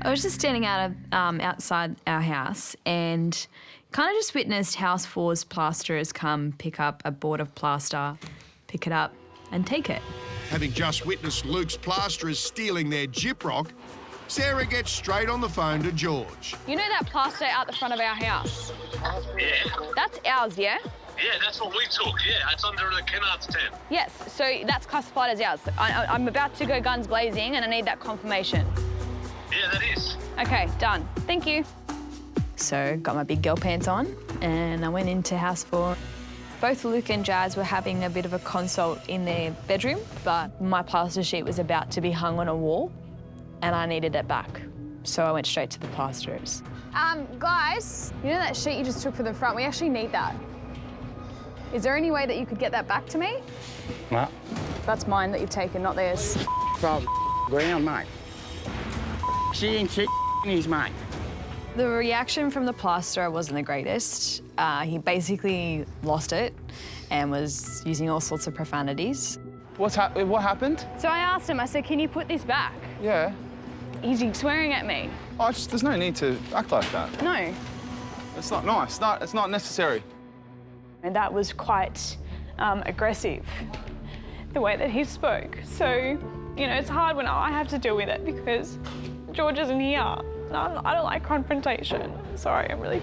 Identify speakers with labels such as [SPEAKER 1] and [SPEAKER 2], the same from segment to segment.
[SPEAKER 1] I was just standing outside our house and kind of just witnessed House 4's plasterers come pick up a board of plaster, pick it up and take it.
[SPEAKER 2] Having just witnessed Luke's plasterers stealing their gyprock, Sarah gets straight on the phone to George.
[SPEAKER 3] You know that plaster out the front of our house?
[SPEAKER 4] Yeah.
[SPEAKER 3] That's ours, yeah?
[SPEAKER 4] Yeah, that's what we took. Yeah, it's under the Kennard's tent.
[SPEAKER 3] Yes, so that's classified as ours. I'm about to go guns blazing and I need that confirmation.
[SPEAKER 4] Yeah, that is.
[SPEAKER 3] Okay, done. Thank you.
[SPEAKER 1] So got my big girl pants on and I went into House 4. Both Luke and Jazz were having a bit of a consult in their bedroom, but my plaster sheet was about to be hung on a wall and I needed it back. So I went straight to the plasterers.
[SPEAKER 3] Guys, you know that sheet you just took for the front? We actually need that. Is there any way that you could get that back to me?
[SPEAKER 5] No.
[SPEAKER 3] That's mine that you've taken, not theirs.
[SPEAKER 5] From ground, mate. She ain't his mate.
[SPEAKER 1] The reaction from the plasterer wasn't the greatest. He basically lost it and was using all sorts of profanities.
[SPEAKER 5] What happened?
[SPEAKER 3] So I asked him, I said, can you put this back?
[SPEAKER 5] Yeah.
[SPEAKER 3] He's swearing at me.
[SPEAKER 5] There's no need to act like that.
[SPEAKER 3] No.
[SPEAKER 5] It's not nice. It's not necessary.
[SPEAKER 3] And that was quite aggressive, the way that he spoke. So, you know, it's hard when I have to deal with it because George isn't here. And I don't like confrontation. Sorry, I'm really...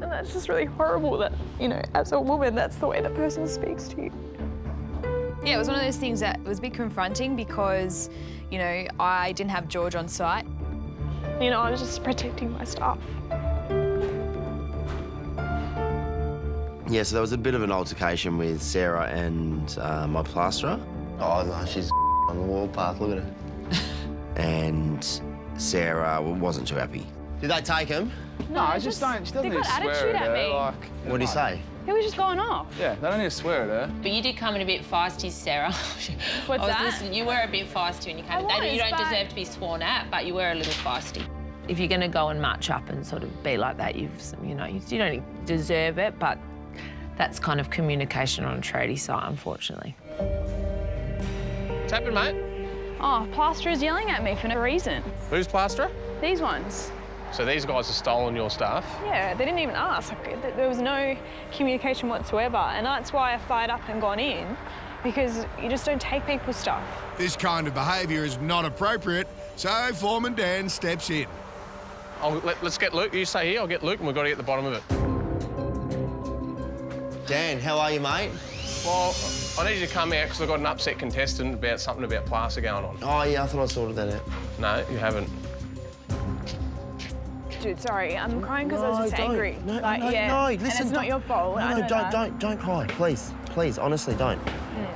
[SPEAKER 3] And that's just really horrible that, you know, as a woman, that's the way that person speaks to you.
[SPEAKER 1] Yeah, it was one of those things that was a bit confronting because, you know, I didn't have George on site.
[SPEAKER 3] You know, I was just protecting my staff.
[SPEAKER 6] Yeah, so there was a bit of an altercation with Sarah and my plasterer. Oh, no, she's on the wall path, look at her. And Sarah wasn't too happy. Did they take him?
[SPEAKER 5] No, I just don't. She doesn't need to swear at her. Like,
[SPEAKER 3] me.
[SPEAKER 6] What did he say?
[SPEAKER 3] He was just going off.
[SPEAKER 5] Yeah, they don't need to swear at her.
[SPEAKER 7] But you did come in a bit feisty, Sarah.
[SPEAKER 3] What's that?
[SPEAKER 7] Listening. You were a bit feisty when you came. You don't deserve to be sworn at, but you were a little feisty.
[SPEAKER 8] If you're going to go and march up and sort of be like that, you don't deserve it, but that's kind of communication on a tradie site, unfortunately.
[SPEAKER 9] What's happened, mate?
[SPEAKER 3] Oh, plasterer's yelling at me for no reason.
[SPEAKER 9] Who's plasterer?
[SPEAKER 3] These ones.
[SPEAKER 9] So these guys have stolen your stuff?
[SPEAKER 3] Yeah, they didn't even ask. There was no communication whatsoever, and that's why I fired up and gone in, because you just don't take people's stuff.
[SPEAKER 2] This kind of behaviour is not appropriate, so Foreman Dan steps in.
[SPEAKER 9] Let's get Luke. You stay here, I'll get Luke, and we've got to get to the bottom of it.
[SPEAKER 6] Dan, how are you, mate?
[SPEAKER 9] Well, I need you to come out because I've got an upset contestant about something about plaster going on.
[SPEAKER 6] Oh, yeah, I thought I sorted that out.
[SPEAKER 9] No, you haven't.
[SPEAKER 3] Dude, sorry, I'm crying because I was just angry.
[SPEAKER 6] No,
[SPEAKER 3] like,
[SPEAKER 6] no,
[SPEAKER 3] yeah,
[SPEAKER 6] no,
[SPEAKER 3] and
[SPEAKER 6] listen.
[SPEAKER 3] it's not your fault.
[SPEAKER 6] No, don't cry, please. Please, honestly, don't.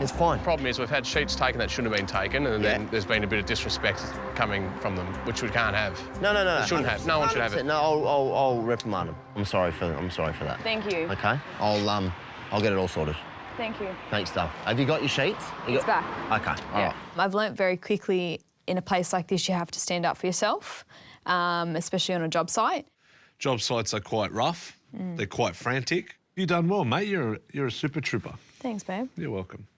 [SPEAKER 6] It's fine.
[SPEAKER 9] The problem is we've had sheets taken that shouldn't have been taken, and then there's been a bit of disrespect coming from them, which we can't have.
[SPEAKER 6] No.
[SPEAKER 9] They shouldn't have. No one should have it.
[SPEAKER 6] No, I'll reprimand them. I'm sorry for that.
[SPEAKER 3] Thank you.
[SPEAKER 6] Okay, I'll get it all sorted.
[SPEAKER 3] Thank you.
[SPEAKER 6] Thanks, Dove. Have you got your sheets?
[SPEAKER 3] It's back.
[SPEAKER 6] Okay, all right.
[SPEAKER 1] I've learnt very quickly in a place like this you have to stand up for yourself, especially on a job site.
[SPEAKER 10] Job sites are quite rough. They're quite frantic. You've done well, mate. You're a super trooper.
[SPEAKER 1] Thanks, babe.
[SPEAKER 10] You're welcome.